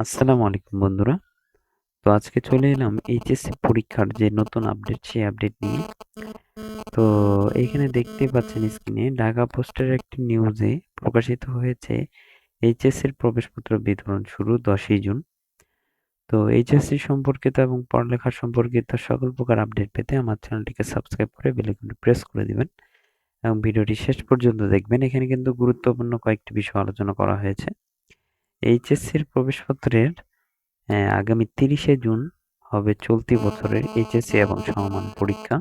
আসসালামু আলাইকুম বন্ধুরা। তো আজকে চলে এলাম এইচএসসি পরীক্ষার যে নতুন আপডেট সেই আপডেট নিয়ে। তো এইখানে দেখতেই পাচ্ছেন স্ক্রিনে ঢাকা পোস্টের একটি নিউজে প্রকাশিত হয়েছে এইচএসসির প্রবেশপত্র বিতরণ শুরু 10ই জুন। তো এইচএসসি সম্পর্কিত এবং পড়ালেখা সম্পর্কিত সকল প্রকার আপডেট পেতে আমার চ্যানেলটিকে সাবস্ক্রাইব করে বেল আইকনটি প্রেস করে দিবেন এবং ভিডিওটি শেষ পর্যন্ত দেখবেন। এখানে কিন্তু গুরুত্বপূর্ণ কয়েকটি বিষয় আলোচনা করা হয়েছে। এইচএসসির প্রবেশপত্রের আগামী 30শে জুন হবে চলতি বছরের এইচএসসি এবং সমমান পরীক্ষা।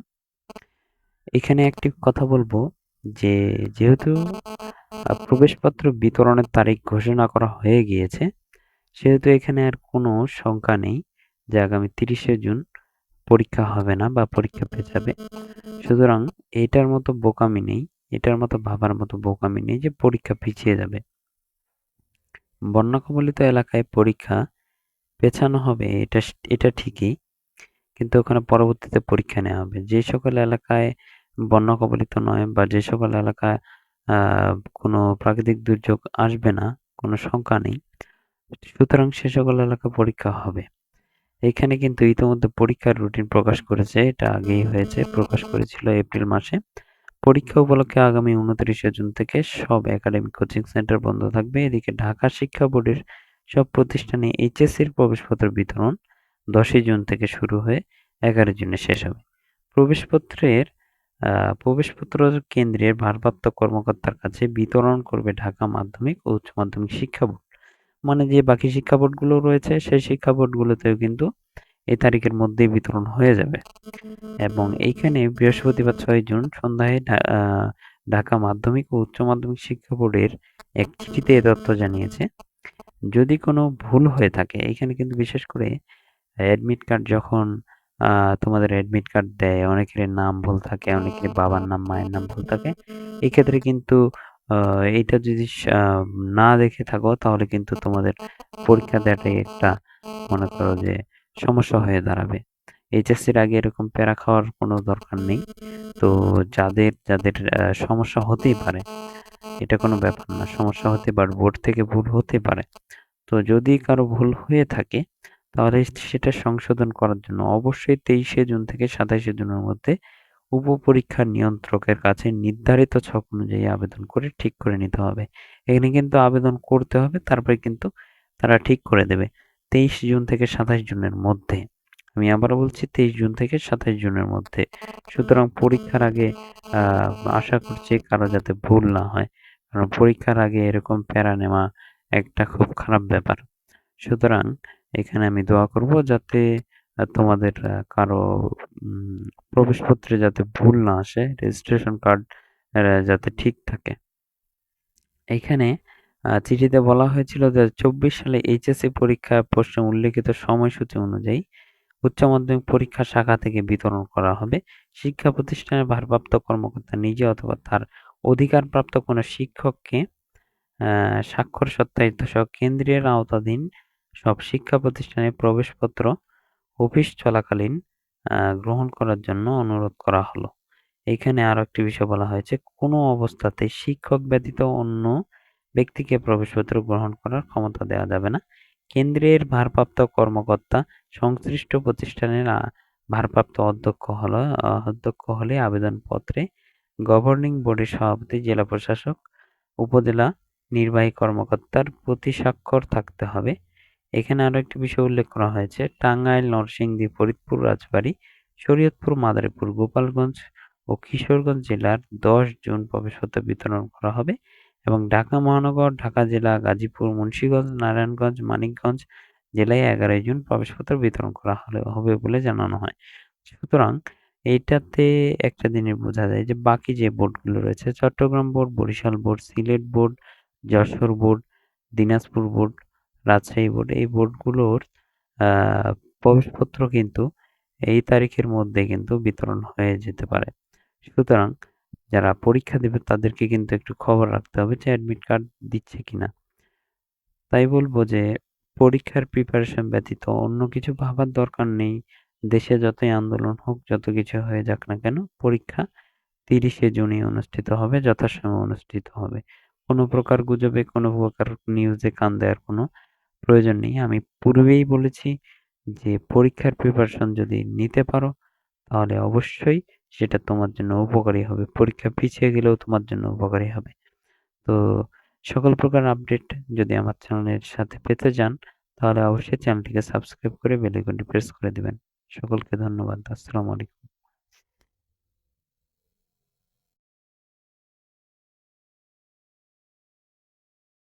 এখানে একটি কথা বলবো যে যেহেতু প্রবেশপত্র বিতরণের তারিখ ঘোষণা করা হয়ে গিয়েছে, সেহেতু এখানে আর কোনো শঙ্কা নেই যে আগামী 30শে জুন পরীক্ষা হবে না বা পরীক্ষা পেছাবে। সুতরাং এটার মতো বোকামি নেই, এটার মতো ভাবার মতো বোকামি নেই যে পরীক্ষা পিছিয়ে যাবে। বন্যা কবলিত এলাকায় পরীক্ষা পেছানো হবে এটা ঠিকই, কিন্তু ওখানে পরবর্তীতে পরীক্ষা নেওয়া হবে। যে সকল এলাকায় বন্যা কবলিত নয় বা যে সকল এলাকায় কোনো প্রাকৃতিক দুর্যোগ আসবে না, কোনো শঙ্কা নেই, সুতরাং সে সকল এলাকায় পরীক্ষা হবে। এখানে কিন্তু ইতিমধ্যে পরীক্ষার রুটিন প্রকাশ করেছে, এটা আগেই হয়েছে, প্রকাশ করেছিল এপ্রিল মাসে। পরীক্ষা উপলক্ষে আগামী 29শে জুন থেকে সব একাডেমিক কোচিং সেন্টার বন্ধ থাকবে। এদিকে ঢাকা শিক্ষা বোর্ডের সব প্রতিষ্ঠানে এইচএসসির প্রবেশপত্র বিতরণ 10ই জুন থেকে শুরু হয়ে 11 জুনে শেষ হবে। প্রবেশপত্র কেন্দ্রের ভারপ্রাপ্ত কর্মকর্তার কাছে বিতরণ করবে ঢাকা মাধ্যমিক ও উচ্চ মাধ্যমিক শিক্ষা বোর্ড। মানে যে বাকি শিক্ষা বোর্ডগুলো রয়েছে সেই শিক্ষা বোর্ডগুলোতেও কিন্তু এই তারিখের মধ্যেই বিতরণ হয়ে যাবে। এবং এইখানে বৃহস্পতিবার 6 জুন সন্ধ্যায় ঢাকা মাধ্যমিক ও উচ্চ মাধ্যমিক শিক্ষা বোর্ডের এক চিঠিতে এ তথ্য জানিয়েছে। যদি কোনো ভুল হয়ে থাকে, এখানে কিন্তু বিশেষ করে অ্যাডমিট কার্ড যখন তোমাদের অ্যাডমিট কার্ড দেয়, অনেকের নাম ভুল থাকে, অনেকের বাবার নাম মায়ের নাম ভুল থাকে। এক্ষেত্রে কিন্তু এইটা যদি না দেখে থাকো তাহলে কিন্তু তোমাদের পরীক্ষা দেওয়াটাই একটা মনে করো যে সমস্যা হয়ে দাঁড়াবে। এইচএসসির আগে এরকম প্যারা খাওয়ার কোনো দরকার নেই। তো যাদের সমস্যা হতেই পারে, এটা কোনো ব্যাপার না, সমস্যা হতে পারে, বোর্ড থেকে ভুল হতে পারে। তো যদি কারো ভুল হয়ে থাকে তাহলে সেটা সংশোধন করার জন্য অবশ্যই 23শে জুন থেকে 27শে জুনের মধ্যে উপপরীক্ষা নিয়ন্ত্রকের কাছে নির্ধারিত ছক অনুযায়ী আবেদন করে ঠিক করে নিতে হবে। এখানে কিন্তু আবেদন করতে হবে, তারপরে কিন্তু তারা ঠিক করে দেবে 23 জুন থেকে 27 জুনের মধ্যে। আমি আবারও বলছি 23 জুন থেকে 27 জুনের মধ্যে। সুতরাং পরীক্ষার আগে আশা করছি কারো যাতে ভুল না হয়, কারণ পরীক্ষার আগে এরকম প্যারা নেওয়া একটা খুব খারাপ ব্যাপার। সুতরাং এখানে আমি দোয়া করব যাতে তোমাদের কারো প্রবেশপত্রে যাতে ভুল না আসে, রেজিস্ট্রেশন কার্ড যাতে ঠিক থাকে। এখানে চিঠিতে বলা হয়েছিল যে 24 সালে এইচএসসি পরীক্ষা প্রশ্নে উল্লেখিত সময়সূচি অনুযায়ী উচ্চ মাধ্যমিক পরীক্ষা শাখা থেকে বিতরণ করা হবে। শিক্ষা প্রতিষ্ঠানের ভারপ্রাপ্ত কর্মকর্তা নিজে অথবা তার অধিকারপ্রাপ্ত কোনো শিক্ষককে স্বাক্ষর সত্যায়িত সহ কেন্দ্রের আওতাধীন সব শিক্ষা প্রতিষ্ঠানে প্রবেশপত্র অফিস চলাকালীন গ্রহণ করার জন্য অনুরোধ করা হলো। এখানে আরো একটি বিষয় বলা হয়েছে, কোনো অবস্থাতে শিক্ষক ব্যতীত অন্য ব্যক্তিকে প্রবেশপত্র গ্রহণ করার ক্ষমতা দেওয়া যাবে না। কেন্দ্রের ভারপ্রাপ্ত কর্মকর্তা সংশ্লিষ্ট প্রতিষ্ঠানের ভারপ্রাপ্ত অধ্যক্ষ হলে আবেদনপত্রে গভর্নিং বোর্ডের সভাপতি, জেলা প্রশাসক, উপজেলা নির্বাহী কর্মকর্তার প্রতি স্বাক্ষর থাকতে হবে। এখানে আরো একটি বিষয় উল্লেখ করা হয়েছে, টাঙ্গাইল, নরসিংদী, ফরিদপুর, রাজবাড়ী, শরীয়তপুর, মাদারীপুর, গোপালগঞ্জ ও কিশোরগঞ্জ জেলার 10 জুন প্রবেশপত্র বিতরণ করা হবে এবং ঢাকা মহানগর, ঢাকা জেলা, গাজীপুর, মুন্সিগঞ্জ, নারায়ণগঞ্জ, মানিকগঞ্জ জেলায় 11 জুন প্রবেশপত্র বিতরণ করা হবে বলে জানানো হয়। সুতরাং এইটাতে একটা জিনিস বোঝা যায় যে বাকি যে বোর্ডগুলো রয়েছে, Chittagong board, Barisal board, Sylhet board, Jessore board, Dinajpur board, Rajshahi board, এই বোর্ডগুলোর প্রবেশপত্র কিন্তু এই তারিখের মধ্যে কিন্তু বিতরণ হয়ে যেতে পারে। সুতরাং যারা পরীক্ষা দেবে তাদেরকে কিন্তু একটু খবর রাখতে হবে যে অ্যাডমিট কার্ড দিচ্ছে কিনা। তাই বলবো যে পরীক্ষার প্রিপারেশন ব্যতীত অন্য কিছু ভাবার দরকার নেই। দেশে যতই আন্দোলন হোক, যত কিছু হয়ে যাক না কেন, পরীক্ষা 30শে জুনই অনুষ্ঠিত হবে, যথাসময়ে অনুষ্ঠিত হবে। কোনো প্রকার গুজবে, কোনো প্রকার নিউজে কান দেওয়ার কোনো প্রয়োজন নেই। আমি পূর্বেই বলেছি যে পরীক্ষার প্রিপারেশন যদি নিতে পারো তাহলে অবশ্যই সেটা তোমার জন্য উপকারী হবে। পরীক্ষা পিছিয়ে গেলেও তোমার জন্য উপকারী হবে। তো সকল প্রকার আপডেট যদি আমার চ্যানেলের সাথে পেতে চান তাহলে অবশ্যই চ্যানেলটিকে সাবস্ক্রাইব করে বেল আইকনটি প্রেস করে দিবেন। সকলকে ধন্যবাদ। আসসালামু আলাইকুম।